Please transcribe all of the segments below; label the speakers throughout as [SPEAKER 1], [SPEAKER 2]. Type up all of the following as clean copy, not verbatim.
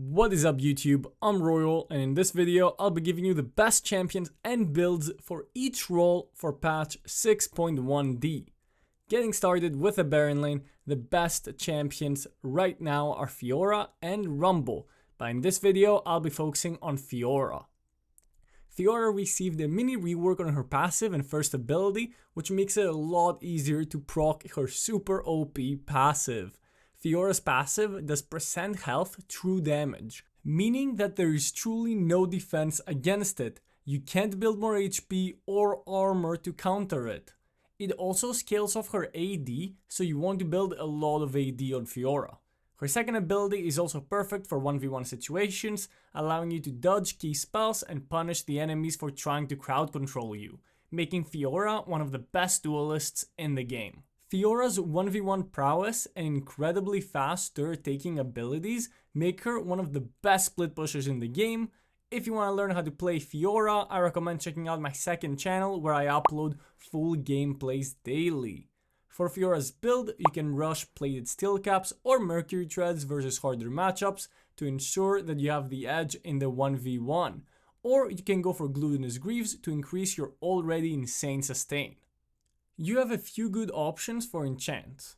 [SPEAKER 1] What is up YouTube, I'm Royal, and in this video I'll be giving you the best champions and builds for each role for patch 6.1D. Getting started with the Baron lane, the best champions right now are Fiora and Rumble, but in this video I'll be focusing on Fiora. Fiora received a mini rework on her passive and first ability, which makes it a lot easier to proc her super OP passive. Fiora's passive does percent health true damage, meaning that there is truly no defense against it. You can't build more HP or armor to counter it. It also scales off her AD, so you want to build a lot of AD on Fiora. Her second ability is also perfect for 1v1 situations, allowing you to dodge key spells and punish the enemies for trying to crowd control you, making Fiora one of the best duelists in the game. Fiora's 1v1 prowess and incredibly fast turret-taking abilities make her one of the best split pushers in the game. If you want to learn how to play Fiora, I recommend checking out my second channel where I upload full gameplays daily. For Fiora's build, you can rush plated steel caps or mercury treads versus harder matchups to ensure that you have the edge in the 1v1, or you can go for glutinous greaves to increase your already insane sustain. You have a few good options for enchants.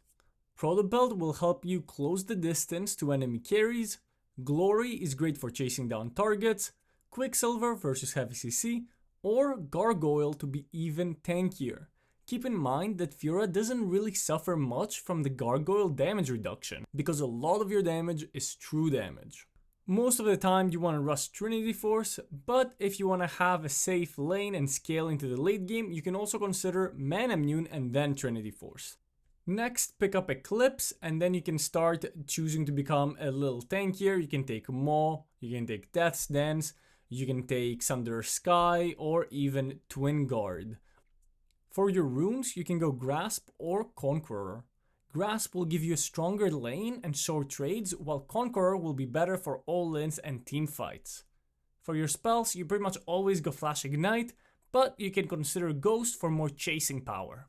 [SPEAKER 1] Proto Belt will help you close the distance to enemy carries, Glory is great for chasing down targets, Quicksilver versus heavy CC, or Gargoyle to be even tankier. Keep in mind that Fiora doesn't really suffer much from the Gargoyle damage reduction, because a lot of your damage is true damage. Most of the time you want to rush Trinity Force, but if you want to have a safe lane and scale into the late game, you can also consider Mana Immune and then Trinity Force. Next, pick up Eclipse and then you can start choosing to become a little tankier. You can take Maw, you can take Death's Dance, you can take Sunder Sky or even Twin Guard. For your runes, you can go Grasp or Conqueror. Grasp will give you a stronger lane and short trades, while Conqueror will be better for all lanes and team fights. For your spells, you pretty much always go Flash Ignite, but you can consider Ghost for more chasing power.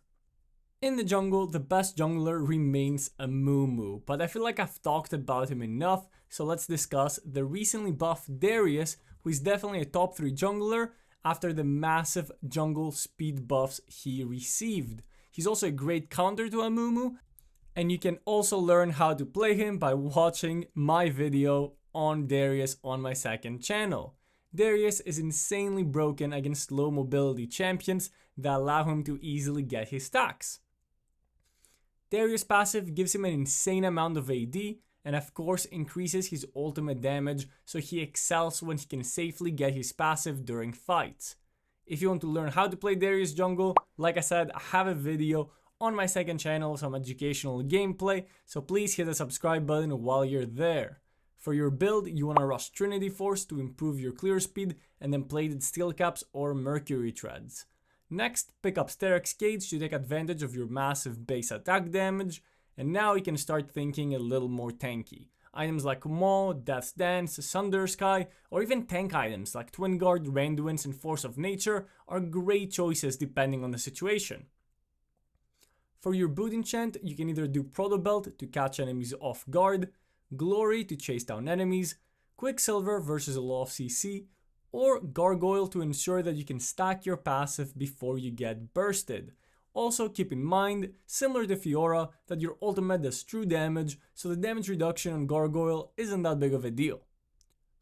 [SPEAKER 1] In the jungle, the best jungler remains Amumu, but I feel like I've talked about him enough, so let's discuss the recently buffed Darius, who is definitely a top 3 jungler after the massive jungle speed buffs he received. He's also a great counter to Amumu, and you can also learn how to play him by watching my video on Darius on my second channel. Darius is insanely broken against low mobility champions that allow him to easily get his stacks. Darius' passive gives him an insane amount of AD and of course increases his ultimate damage, so he excels when he can safely get his passive during fights. If you want to learn how to play Darius jungle, like I said, I have a video on my second channel, some educational gameplay, so please hit the subscribe button while you're there. For your build, you want to rush Trinity Force to improve your clear speed and then plated steel caps or mercury treads. Next, pick up Sterak's Cage to take advantage of your massive base attack damage, and now you can start thinking a little more tanky. Items like Maw, Death's Dance, Sunder Sky, or even tank items like Twin Guard, Randuin's, and Force of Nature are great choices depending on the situation. For your boot enchant, you can either do Proto Belt to catch enemies off guard, Glory to chase down enemies, Quicksilver versus a lot of CC, or Gargoyle to ensure that you can stack your passive before you get bursted. Also keep in mind, similar to Fiora, that your ultimate does true damage, so the damage reduction on Gargoyle isn't that big of a deal.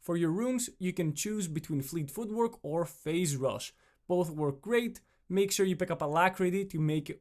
[SPEAKER 1] For your runes, you can choose between Fleet Footwork or Phase Rush. Both work great. Make sure you pick up Alacrity to make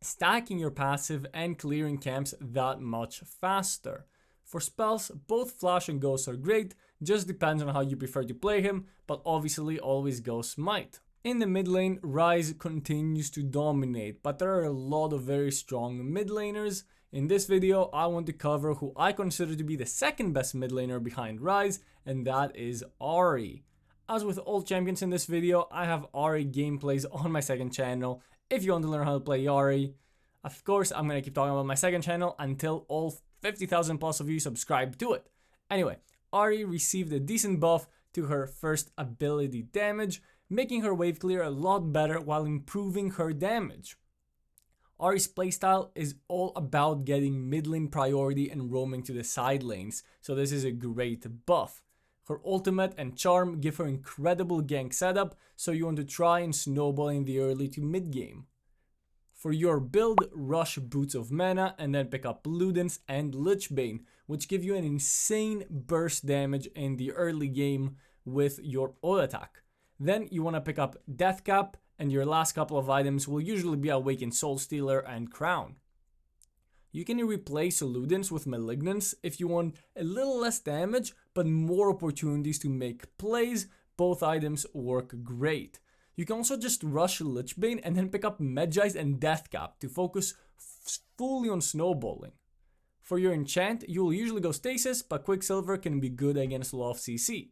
[SPEAKER 1] stacking your passive and clearing camps that much faster. For spells, both Flash and Ghost are great, just depends on how you prefer to play him, but obviously always go Smite. In the mid lane, Ryze continues to dominate, but there are a lot of very strong mid laners. In this video, I want to cover who I consider to be the second best mid laner behind Ryze, and that is Ahri. As with all champions in this video, I have Ahri gameplays on my second channel. If you want to learn how to play Ahri, of course, I'm going to keep talking about my second channel until all 50,000 plus of you subscribe to it. Anyway, Ahri received a decent buff to her first ability damage, making her wave clear a lot better while improving her damage. Ahri's playstyle is all about getting mid lane priority and roaming to the side lanes, so this is a great buff. Her ultimate and charm give her incredible gank setup, so you want to try and snowball in the early to mid game. For your build, rush Boots of Mana and then pick up Ludens and Lichbane, which give you an insane burst damage in the early game with your auto attack. Then you want to pick up Deathcap, and your last couple of items will usually be Awakened Soul Stealer and Crown. You can replace Ludens with Malignance if you want a little less damage but more opportunities to make plays. Both items work great. You can also just rush Lichbane and then pick up Medjais and Deathcap to focus fully on snowballing. For your enchant, you will usually go Stasis, but Quicksilver can be good against low of CC.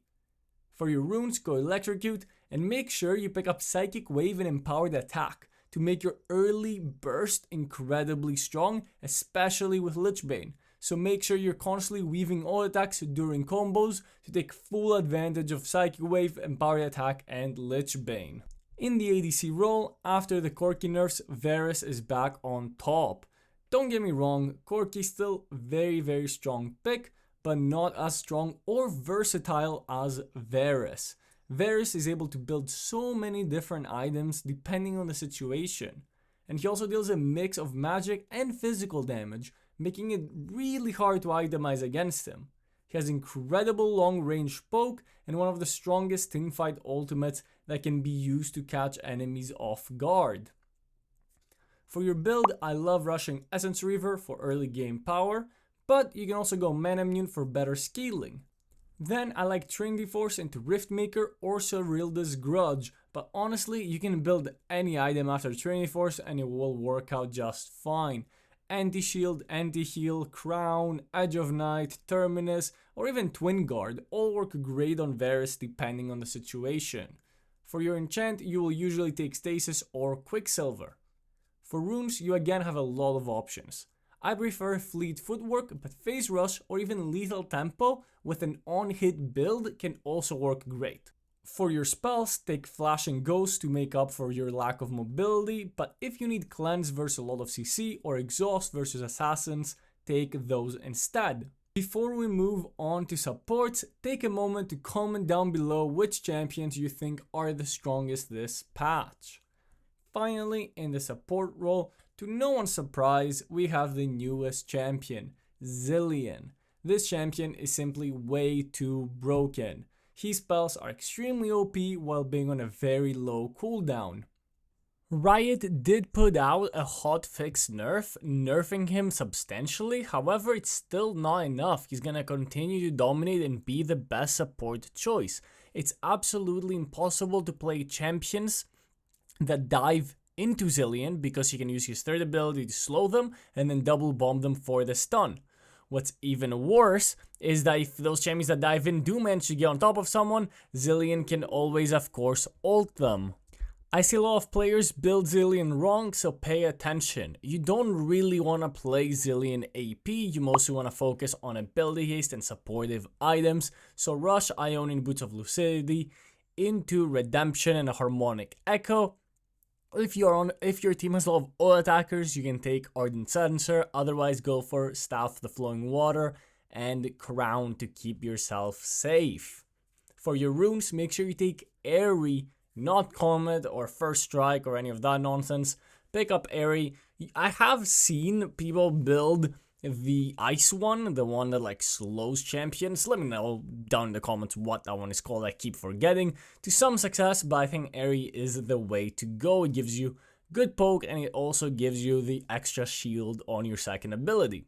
[SPEAKER 1] For your runes, go Electrocute, and make sure you pick up Psychic Wave and Empowered Attack to make your early burst incredibly strong, especially with Lichbane. So make sure you're constantly weaving all attacks during combos to take full advantage of Psychic Wave, Empowered Attack, and Lichbane. In the ADC role, after the Corki nerfs, Varus is back on top. Don't get me wrong, Corki's still very strong pick, but not as strong or versatile as Varus. Varus is able to build so many different items depending on the situation. And he also deals a mix of magic and physical damage, making it really hard to itemize against him. He has incredible long range poke and one of the strongest teamfight ultimates that can be used to catch enemies off guard. For your build, I love rushing Essence Reaver for early game power, but you can also go Mana Immune for better scaling. Then I like Trinity Force into Riftmaker or Serilda's Grudge, but honestly you can build any item after Trinity Force and it will work out just fine. Anti-Shield, Anti-Heal, Crown, Edge of Night, Terminus, or even Twin Guard all work great on Varus depending on the situation. For your enchant, you will usually take Stasis or Quicksilver. For runes, you again have a lot of options. I prefer Fleet Footwork, but Phase Rush or even Lethal Tempo with an on-hit build can also work great. For your spells, take Flash and Ghost to make up for your lack of mobility, but if you need Cleanse versus a lot of CC or Exhaust versus Assassins, take those instead. Before we move on to supports, take a moment to comment down below which champions you think are the strongest this patch. Finally, in the support role, to no one's surprise, we have the newest champion, Zilean. This champion is simply way too broken. His spells are extremely OP while being on a very low cooldown. Riot did put out a hotfix nerf, nerfing him substantially, however it's still not enough. He's gonna continue to dominate and be the best support choice. It's absolutely impossible to play champions that dive into Zilean because he can use his third ability to slow them and then double bomb them for the stun. What's even worse is that if those champions that dive in do manage to get on top of someone, Zilean can always of course ult them. I see a lot of players build Zilean wrong, so pay attention. You don't really want to play Zilean AP, you mostly want to focus on ability haste and supportive items, so rush Ionian Boots of Lucidity into Redemption and a Harmonic Echo. If your team has a lot of auto attackers, you can take Ardent Silencer, otherwise go for Staff of the Flowing Water and Crown to keep yourself safe. For your runes, make sure you take Airy, not Comet or First Strike or any of that nonsense. Pick up Airy. I have seen people build the ice one, the one that like slows champions. Let me know down in the comments what that one is called. I keep forgetting. To some success, but I think Airy is the way to go. It gives you good poke and it also gives you the extra shield on your second ability.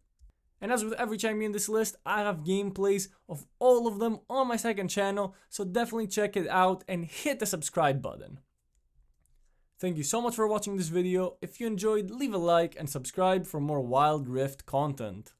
[SPEAKER 1] And as with every champion in this list, I have gameplays of all of them on my second channel, so definitely check it out and hit the subscribe button. Thank you so much for watching this video. If you enjoyed, leave a like and subscribe for more Wild Rift content.